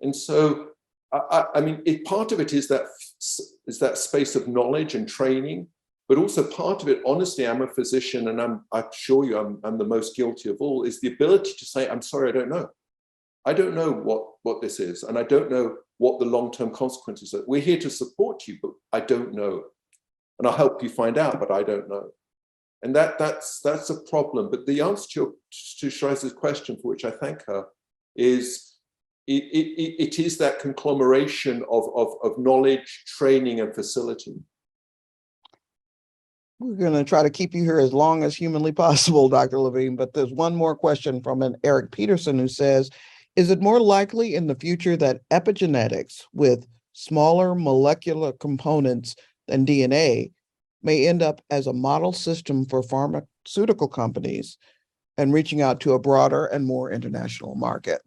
And so, I mean, part of it is that space of knowledge and training, but also part of it, honestly, I'm a physician, and I assure you I'm the most guilty of all, is the ability to say, I'm sorry, I don't know. I don't know what this is, and I don't know what the long-term consequences are. We're here to support you, but I don't know. And I'll help you find out, but I don't know. And that's a problem. But the answer to Shiraz's question, for which I thank her, is it is that conglomeration of knowledge, training, and facility. We're going to try to keep you here as long as humanly possible, Dr. Levine, but there's one more question from an Eric Peterson who says, is it more likely in the future that epigenetics with smaller molecular components than DNA may end up as a model system for pharmaceutical companies and reaching out to a broader and more international market?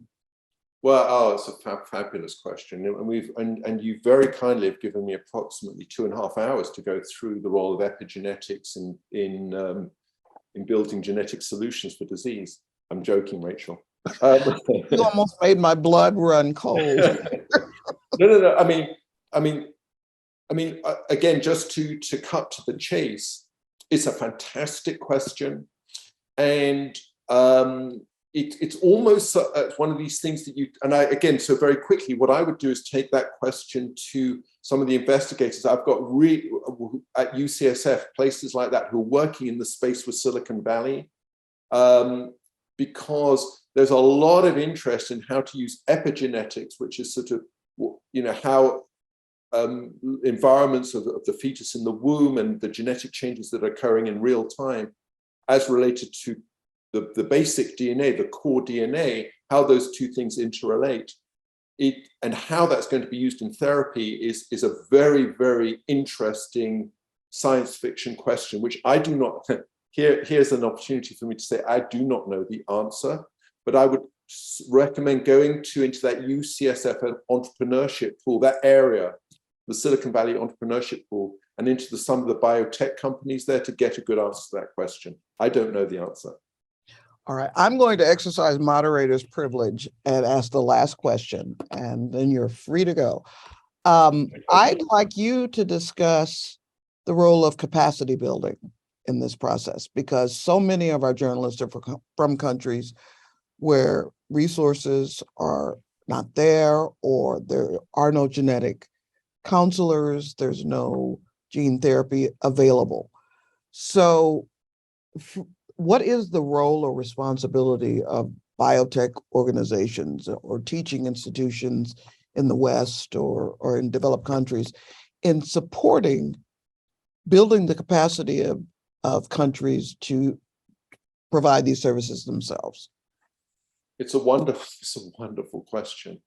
Well, it's a fabulous question, and you very kindly have given me approximately 2.5 hours to go through the role of epigenetics in building genetic solutions for disease. I'm joking, Rachel. You almost made my blood run cold. No. I mean, again, just to cut to the chase, it's a fantastic question, and it's almost one of these things that again, so very quickly, what I would do is take that question to some of the investigators I've got at UCSF, places like that, who are working in the space with Silicon Valley, because there's a lot of interest in how to use epigenetics, which is sort of, how environments of the fetus in the womb and the genetic changes that are occurring in real time as related to the basic DNA, the core DNA, how those two things interrelate. And how that's going to be used in therapy is a very, very interesting science fiction question, which I do not, here's an opportunity for me to say, I do not know the answer, but I would recommend going into that UCSF entrepreneurship pool, that area, the Silicon Valley entrepreneurship pool, and into some of the biotech companies there to get a good answer to that question. I don't know the answer. All right, I'm going to exercise moderator's privilege and ask the last question, and then you're free to go. I'd like you to discuss the role of capacity building in this process, because so many of our journalists are from countries where resources are not there, or there are no genetic counselors, there's no gene therapy available. So what is the role or responsibility of biotech organizations or teaching institutions in the West or in developed countries in supporting building the capacity of countries to provide these services themselves? It's a wonderful question.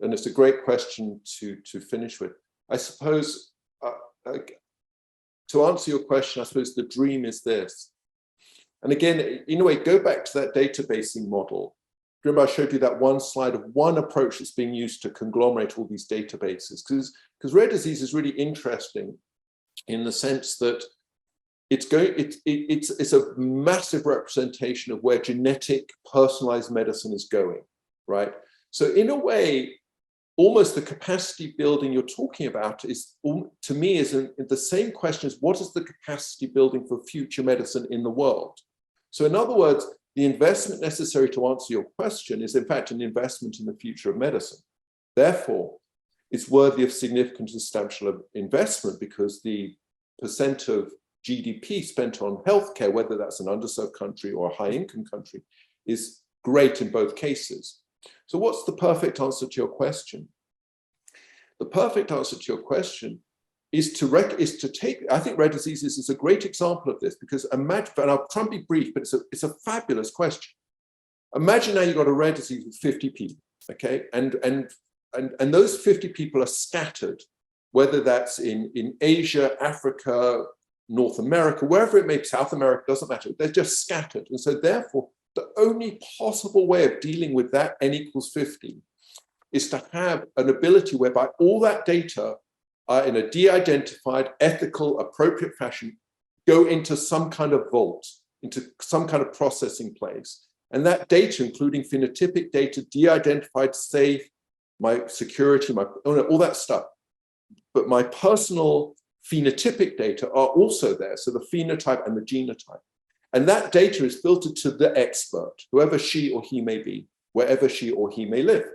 And it's a great question to finish with. I suppose, to answer your question, I suppose the dream is this. And again, in a way, go back to that databasing model. Remember, I showed you that one slide of one approach that's being used to conglomerate all these databases. Because rare disease is really interesting in the sense that it's a massive representation of where genetic personalized medicine is going, right? So in a way, almost the capacity building you're talking about is, to me, is the same question as what is the capacity building for future medicine in the world? So in other words, the investment necessary to answer your question is in fact an investment in the future of medicine. Therefore, it's worthy of significant and substantial investment because the percent of GDP spent on healthcare, whether that's an underserved country or a high-income country, is great in both cases. So what's the perfect answer to your question? The perfect answer to your question is to take, I think rare diseases is a great example of this, because imagine, and I'll try and be brief, but it's a fabulous question. Imagine now you've got a rare disease with 50 people, okay? And those 50 people are scattered, whether that's in Asia, Africa, North America, wherever it may be, South America, doesn't matter. They're just scattered. And so therefore, the only possible way of dealing with that n equals 50 is to have an ability whereby all that data are in a de-identified, ethical, appropriate fashion, go into some kind of vault, into some kind of processing place. And that data, including phenotypic data, de-identified, safe, my security, all that stuff. But my personal phenotypic data are also there. So the phenotype and the genotype. And that data is filtered to the expert, whoever she or he may be, wherever she or he may live.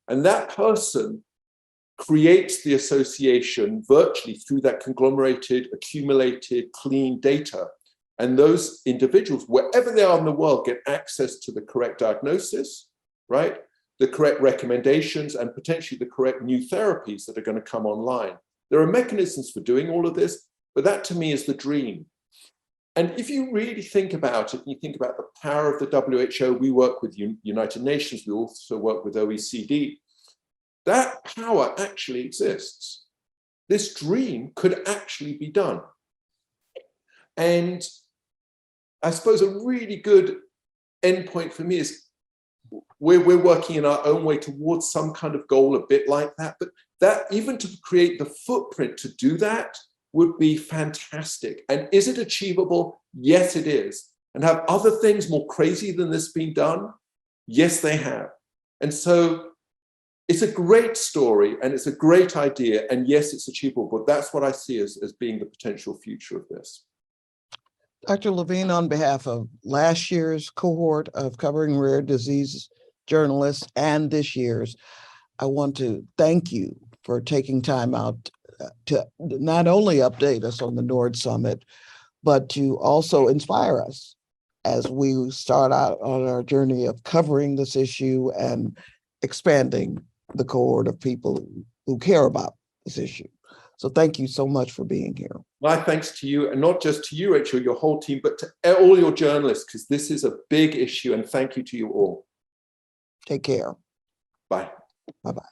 And that person creates the association virtually through that conglomerated, accumulated, clean data. And those individuals, wherever they are in the world, get access to the correct diagnosis, right? The correct recommendations, and potentially the correct new therapies that are going to come online. There are mechanisms for doing all of this, but that to me is the dream. And if you really think about it, and you think about the power of the WHO, we work with United Nations, we also work with OECD, that power actually exists. This dream could actually be done. And I suppose a really good endpoint for me is we're working in our own way towards some kind of goal a bit like that, but that even to create the footprint to do that would be fantastic. And is it achievable? Yes, it is. And have other things more crazy than this been done? Yes, they have. And so it's a great story and it's a great idea. And yes, it's achievable, but that's what I see as being the potential future of this. Dr. Levine, on behalf of last year's cohort of Covering Rare Disease journalists and this year's, I want to thank you for taking time out to not only update us on the NORD Summit, but to also inspire us as we start out on our journey of covering this issue and expanding the cohort of people who care about this issue. So thank you so much for being here. My thanks to you, and not just to you, Rachel, your whole team, but to all your journalists, because this is a big issue, and thank you to you all. Take care. Bye. Bye-bye.